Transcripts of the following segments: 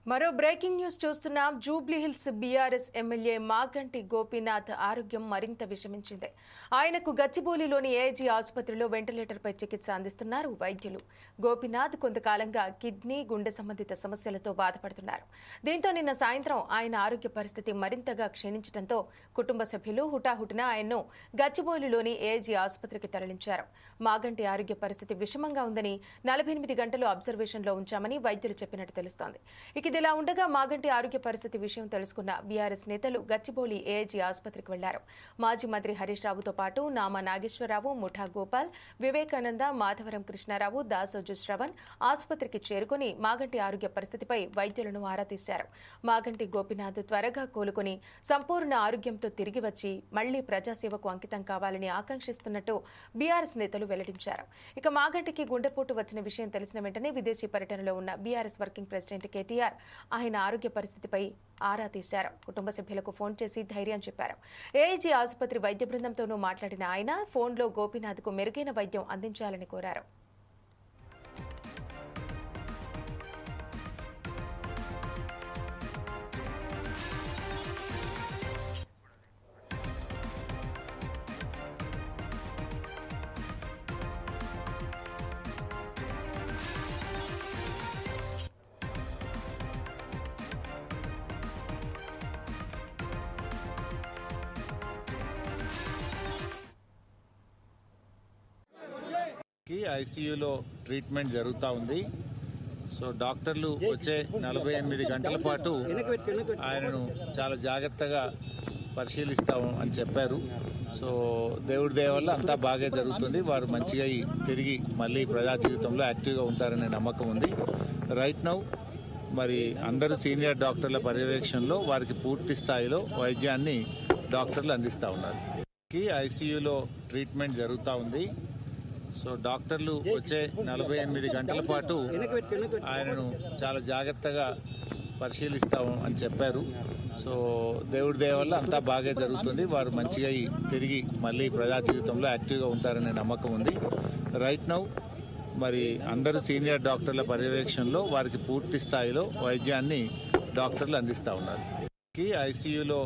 మరో breaking news చూస్తున్నాం. Jubilee Hills BRS MLA Maganti Gopinath ఆరోగ్యం మరింత విషమించింది. ఆయనకు గచ్చిబౌలిలోని ఏఐజీ ఆసుపత్రిలో వెంటిలేటర్పై చికిత్స అందిస్తున్నారు వైద్యులు. గోపీనాథ్ కొంతకాలంగా కిడ్నీ, గుండె సంబంధిత సమస్యలతో బాధపడుతున్నారు. దీంతో నిన్న సాయంత్రం ఆయన ఆరోగ్య పరిస్థితి మరింతగా క్షీణించడంతో కుటుంబ సభ్యులు హుటాహుటిన ఆయన్ను గచ్చిబౌలిలోని ఏఐజీ ఆసుపత్రికి తరలించారు. మాగంటి ఆరోగ్య పరిస్థితి విషమంగా ఉందని 48 గంటలు అబ్జర్వేషన్లో ఉంచామని వైద్యులు చెప్పినట్టు తెలుస్తోంది. ఇదిలా ఉండగా మాగంటి ఆరోగ్య పరిస్థితి విషయం తెలుసుకున్న బీఆర్ఎస్ నేతలు గచ్చిబౌలి ఏఐజీ ఆసుపత్రికి వెళ్లారు. మాజీ మంత్రి హరీష్ రావుతో పాటు నామా నాగేశ్వరరావు, ముఠా గోపాల్, వివేకానంద, మాధవరం కృష్ణారావు, దాసోజు శ్రవణ్ ఆసుపత్రికి చేరుకుని మాగంటి ఆరోగ్య పరిస్థితిపై వైద్యులను ఆరా తీశారు. మాగంటి గోపీనాథ్ త్వరగా కోలుకుని సంపూర్ణ ఆరోగ్యంతో తిరిగి వచ్చి మళ్లీ ప్రజాసేవకు అంకితం కావాలని ఆకాంక్షిస్తున్నట్టు బీఆర్ఎస్ నేతలు వెల్లడించారు. ఇక మాగంటికి గుండెపోటు వచ్చిన విషయం తెలిసిన వెంటనే విదేశీ పర్యటనలో ఉన్న బీఆర్ఎస్ వర్కింగ్ ప్రెసిడెంట్ కేటీఆర్ ఆయన ఆరోగ్య పరిస్థితిపై ఆరా తీశారు. కుటుంబ సభ్యులకు ఫోన్ చేసి ధైర్యం చెప్పారు. ఏఐజీ ఆసుపత్రి వైద్య బృందంతోనూ మాట్లాడిన ఆయన ఫోన్లో గోపీనాథ్కు మెరుగైన వైద్యం అందించాలని కోరారు. ఐసీయూలో ట్రీట్మెంట్ జరుగుతూ ఉంది. సో డాక్టర్లు వచ్చే 48 గంటల పాటు ఆయనను చాలా జాగ్రత్తగా పరిశీలిస్తాం అని చెప్పారు. సో దేవుడి దయ వల్ల అంతా బాగా జరుగుతుంది. వారు మంచిగా తిరిగి మళ్ళీ ప్రజా జీవితంలో యాక్టివ్గా ఉంటారనే నమ్మకం ఉంది. రైట్ నౌ మరి అందరూ సీనియర్ డాక్టర్ల పర్యవేక్షణలో వారికి పూర్తి స్థాయిలో వైద్యాన్ని డాక్టర్లు అందిస్తూ ఉన్నారు. ఐసీయూలో ట్రీట్మెంట్ జరుగుతూ ఉంది. సో డాక్టర్లు వచ్చే 48 గంటల పాటు ఆయనను చాలా జాగ్రత్తగా పరిశీలిస్తాం అని చెప్పారు. సో దేవుడి దయ వల్ల అంతా బాగా జరుగుతుంది. వారు మంచిగా తిరిగి మళ్ళీ ప్రజా జీవితంలో యాక్టివ్గా ఉంటారనే నమ్మకం ఉంది. రైట్ నౌ మరి అందరూ సీనియర్ డాక్టర్ల పర్యవేక్షణలో వారికి పూర్తి స్థాయిలో వైద్యాన్ని డాక్టర్లు అందిస్తూ ఉన్నారు. ఐసీయూలో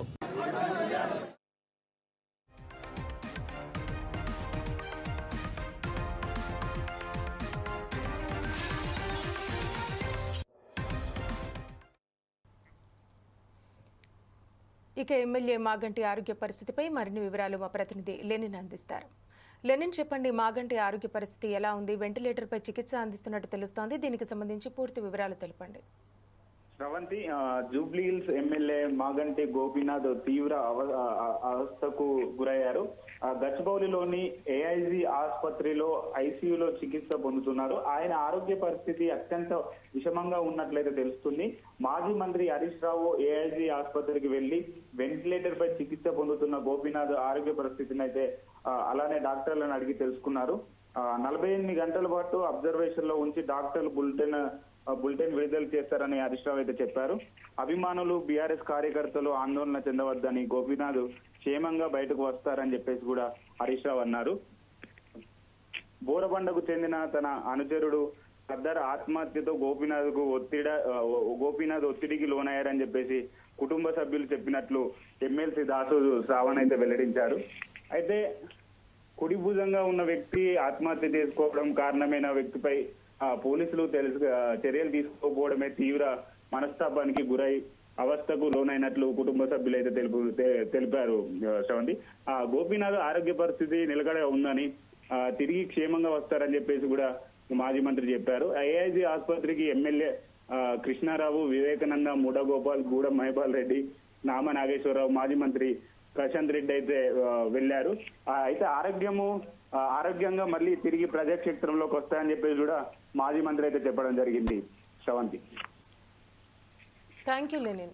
ఇక ఎమ్మెల్యే మాగంటి ఆరోగ్య పరిస్థితిపై మరిన్ని వివరాలు మా ప్రతినిధి లెనిన్ అందిస్తారు. లెనిన్, చెప్పండి, మాగంటి ఆరోగ్య పరిస్థితి ఎలా ఉంది? వెంటిలేటర్పై చికిత్స అందిస్తున్నట్టు తెలుస్తోంది. దీనికి సంబంధించి పూర్తి వివరాలు తెలపండి. శ్రవంతి, జూబ్లీహిల్స్ ఎమ్మెల్యే మాగంటి గోపీనాథ్ తీవ్ర అవస్థకు గురయ్యారు. గచ్చిబౌలిలోని ఏఐజీ ఆసుపత్రిలో ఐసీయూలో చికిత్స పొందుతున్నారు. ఆయన ఆరోగ్య పరిస్థితి అత్యంత విషమంగా ఉన్నట్లయితే తెలుస్తుంది. మాజీ మంత్రి హరీష్ రావు ఏఐజీ ఆసుపత్రికి వెళ్లి వెంటిలేటర్ పై చికిత్స పొందుతున్న గోపీనాథ్ ఆరోగ్య పరిస్థితిని అయితే అలానే డాక్టర్లను అడిగి తెలుసుకున్నారు. 48 గంటల పాటు అబ్జర్వేషన్ లో ఉంచి డాక్టర్లు బులెటిన్ విడుదల చేస్తారని హరీష్ రావు అయితే చెప్పారు. అభిమానులు, బీఆర్ఎస్ కార్యకర్తలు ఆందోళన చెందవద్దని, గోపీనాథ్ క్షేమంగా బయటకు వస్తారని చెప్పేసి కూడా హరీష్ రావు అన్నారు. బోరబండకు చెందిన తన అనుచరుడు సర్దార్ ఆత్మహత్యతో గోపీనాథ్ ఒత్తిడికి లోనయ్యారని చెప్పేసి కుటుంబ సభ్యులు చెప్పినట్లు ఎమ్మెల్సీ దాసోజు శ్రావణ్ అయితే వెల్లడించారు. అయితే కుడి భుజంగా ఉన్న వ్యక్తి ఆత్మహత్య చేసుకోవడం కారణమైన వ్యక్తిపై పోలీసులు చర్యలు తీసుకోకపోవడమే తీవ్ర మనస్తాపానికి గురై అవస్థకు లోనైనట్లు కుటుంబ సభ్యులు అయితే తెలిపారు. శ్రవంతి, గోపీనాథ్ ఆరోగ్య పరిస్థితి నిలకడ ఉందని, తిరిగి క్షేమంగా వస్తారని చెప్పేసి కూడా మాజీ మంత్రి చెప్పారు. ఏఐజీ ఆసుపత్రికి ఎమ్మెల్యే కృష్ణారావు, వివేకానంద, ముఠా గోపాల్, గూడ మహిపాల్ రెడ్డి, నామా నాగేశ్వరరావు, మాజీ మంత్రి ప్రశాంత్ రెడ్డి అయితే వెళ్లారు. అయితే ఆరోగ్యంగా మళ్ళీ తిరిగి ప్రజాక్షేత్రంలోకి వస్తాయని చెప్పేసి కూడా మాజీ మంత్రి అయితే చెప్పడం జరిగింది. Sravanthi, thank you Lenin.